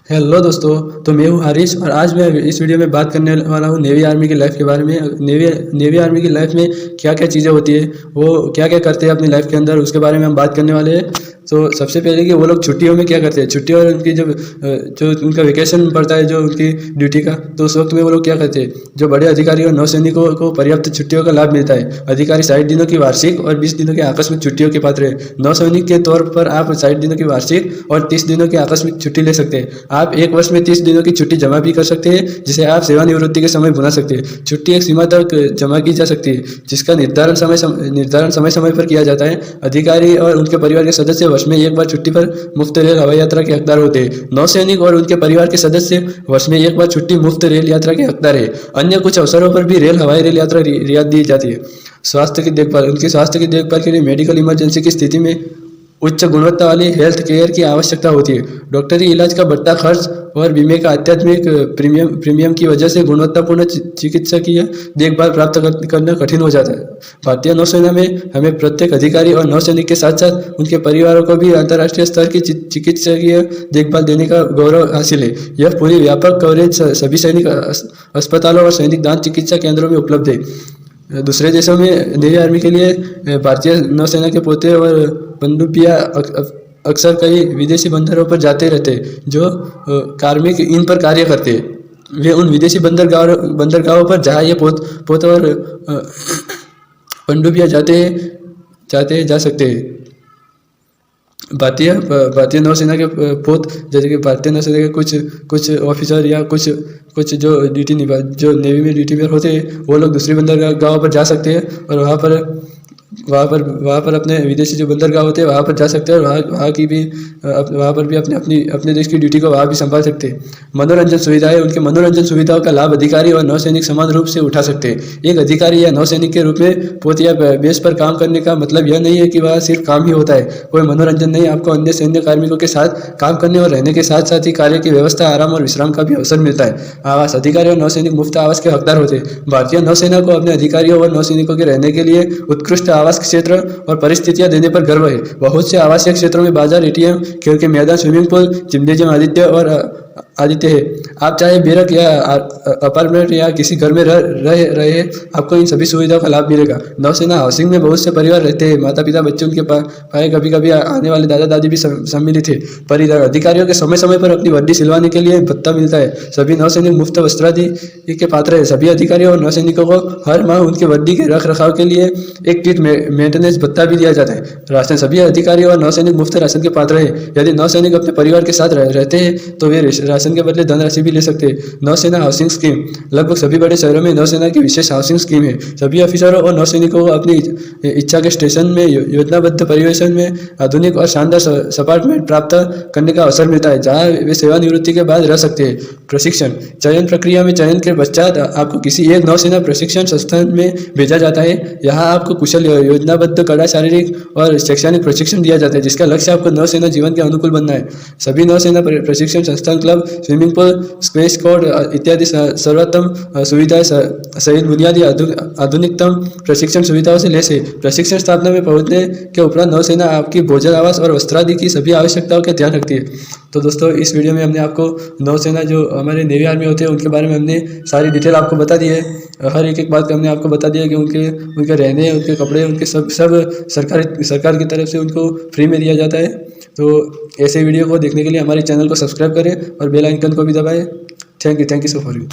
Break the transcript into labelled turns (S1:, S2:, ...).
S1: Hello दोस्तों। तो मैं हूँ हारिश और आज मैं इस वीडियो में बात करने वाला हूँ नेवी आर्मी की लाइफ के बारे में। नेवी आर्मी की लाइफ में क्या क्या चीज़ें होती है, वो क्या क्या करते हैं अपनी लाइफ के अंदर, उसके बारे में हम बात करने वाले हैं। तो सबसे पहले कि वो लोग छुट्टियों में क्या करते हैं, छुट्टियों और उनकी जब जो उनका वेकेशन पड़ता है जो उनकी ड्यूटी का, तो उस वक्त में वो लोग क्या करते हैं। जो बड़े अधिकारी और नौसैनिकों को पर्याप्त छुट्टियों का लाभ मिलता है। अधिकारी 60 दिनों की वार्षिक और 20 दिनों की आकस्मिक छुट्टियों के पात्र हैं। नौसैनिक के तौर पर आप 60 दिनों की वार्षिक और 30 दिनों की आकस्मिक छुट्टी ले सकते हैं। आप एक वर्ष में 30 दिनों की छुट्टी जमा भी कर सकते हैं, जिसे आप सेवानिवृत्ति के समय भुना सकते हैं। छुट्टी एक सीमा तक जमा की जा सकती है, जिसका निर्धारण समय समय पर किया जाता है। अधिकारी और उनके परिवार के सदस्य वर्ष में एक बार छुट्टी पर मुफ्त रेल हवाई यात्रा के हकदार होते हैं। नौसैनिक और उनके परिवार के सदस्य वर्ष में एक बार छुट्टी मुफ्त रेल यात्रा के हकदार है। अन्य कुछ अवसरों पर भी हवाई रेल यात्रा रियायत दी जाती है। स्वास्थ्य की देखभाल, उनके स्वास्थ्य की देखभाल के लिए मेडिकल इमरजेंसी की स्थिति में उच्च गुणवत्ता वाली हेल्थ केयर की आवश्यकता होती है। डॉक्टरी इलाज का बढ़ता खर्च और बीमे का अत्याधुनिक प्रीमियम की वजह से गुणवत्तापूर्ण चिकित्सकीय देखभाल प्राप्त करना कठिन हो जाता है। भारतीय नौसेना में हमें प्रत्येक अधिकारी और नौसैनिक के साथ साथ उनके परिवारों को भी अंतर्राष्ट्रीय स्तर की चिकित्सकीय देखभाल देने का गौरव हासिल है। यह पूरी व्यापक कवरेज सभी सैनिक अस्पतालों और सैनिक दान चिकित्सा केंद्रों में उपलब्ध है। दूसरे देशों में नेवी आर्मी के लिए भारतीय नौसेना के पोते और पनडुब्बियाँ अक्सर कई विदेशी बंदरों पर जाते रहते हैं, जो कार्मिक इन पर कार्य करते हैं। वे उन विदेशी बंदरगाहों पर जहाँ ये पोत और पनडुब्बियाँ जा सकते हैं। भारतीय नौसेना के पोत, जैसे कि भारतीय नौसेना के कुछ ऑफिसर या कुछ जो नेवी में ड्यूटी पर होते हैं, वो लोग दूसरी बंदरगाहों पर जा सकते हैं और वहाँ पर अपने विदेशी जो बंदरगाह होते हैं वहाँ पर जा सकते हैं और वहाँ पर भी अपने देश की ड्यूटी को वहाँ भी संभाल सकते हैं। मनोरंजन सुविधाएं, उनके मनोरंजन सुविधाओं का लाभ अधिकारी और नौसैनिक समान रूप से उठा सकते हैं। एक अधिकारी या नौसैनिक के रूप में पोत या बेस पर काम करने का मतलब यह नहीं है कि वह सिर्फ काम ही होता है, कोई मनोरंजन नहीं। आपको अन्य सैन्य कार्मिकों के साथ काम करने और रहने के साथ साथ ही कार्य की व्यवस्था, आराम और विश्राम का भी अवसर मिलता है। आवास, अधिकारी और नौसैनिक मुफ्त आवास के हकदार होते हैं। भारतीय नौसेना को अपने अधिकारियों और नौसैनिकों के रहने के लिए उत्कृष्ट आवास क्षेत्र और परिस्थितियां देने पर गर्व है। बहुत से आवासीय क्षेत्रों में बाजार, एटीएम, खेल के मैदान, स्विमिंग पूल, जिम्नेजियम आदित्य है। आप चाहे बैरक या अपार्टमेंट या किसी घर में रहे, आपको इन सभी सुविधाओं का लाभ मिलेगा। नौसेना हाउसिंग में बहुत से परिवार रहते हैं। माता पिता, बच्चे, उनके पाए, कभी कभी आने वाले दादा दादी भी सम्मिलित है। परिधान, अधिकारियों के समय समय पर अपनी वर्दी सिलवाने के लिए भत्ता मिलता है। सभी नौसैनिक मुफ्त वस्त्रादि के पात्र है। सभी अधिकारियों और नौसैनिकों को हर माह उनके वर्दी के रख रखाव के लिए एक किट मेंटेनेंस भत्ता भी दिया जाता है। राशन, सभी अधिकारी और नौसैनिक मुफ्त राशन के पात्र है। यदि नौसैनिक अपने परिवार के साथ रहते हैं तो वे राशन के बदले धनराशि भी ले सकते हैं। नौसेना हाउसिंग स्कीम, लगभग सभी बड़े शहरों में नौसेना की विशेष हाउसिंग स्कीम है। सभी अफसरों और नौसैनिकों को अपनी इच्छा के स्टेशन में योजनाबद्ध परिवेशन में आधुनिक और शानदार अपार्टमेंट प्राप्त करने का अवसर मिलता है, जहां वे सेवानिवृत्ति के बाद रह सकते हैं। प्रशिक्षण, चयन प्रक्रिया में चयन के पश्चात आपको किसी एक नौसेना प्रशिक्षण संस्थान में भेजा जाता है। यहाँ आपको कुशल, योजनाबद्ध, कड़ा शारीरिक और शैक्षणिक प्रशिक्षण दिया जाता है, जिसका लक्ष्य आपको नौसेना जीवन के अनुकूल बनना है। सभी नौसेना प्रशिक्षण संस्थान club, swimming pool, squash court इत्यादि सर्वोत्तम सुविधाएं सहित बुनियादी आधुनिकतम प्रशिक्षण सुविधाओं से लैस है। प्रशिक्षण स्थापना में पहुंचने के उपरांत नौसेना आपकी भोजन, आवास और वस्त्रादि की सभी आवश्यकताओं का ध्यान रखती है। तो दोस्तों, इस वीडियो में हमने आपको नौसेना, जो हमारे नेवी आर्मी होते हैं, उनके बारे में हमने सारी डिटेल आपको बता दी है। हर एक बात हमने आपको बता दिया कि उनके रहने, उनके कपड़े, उनके सब सरकार की तरफ से उनको फ्री में दिया जाता है। तो ऐसे वीडियो को देखने के लिए हमारे चैनल को सब्सक्राइब करें और बेल आइकन को भी दबाएं। Thank you so for you.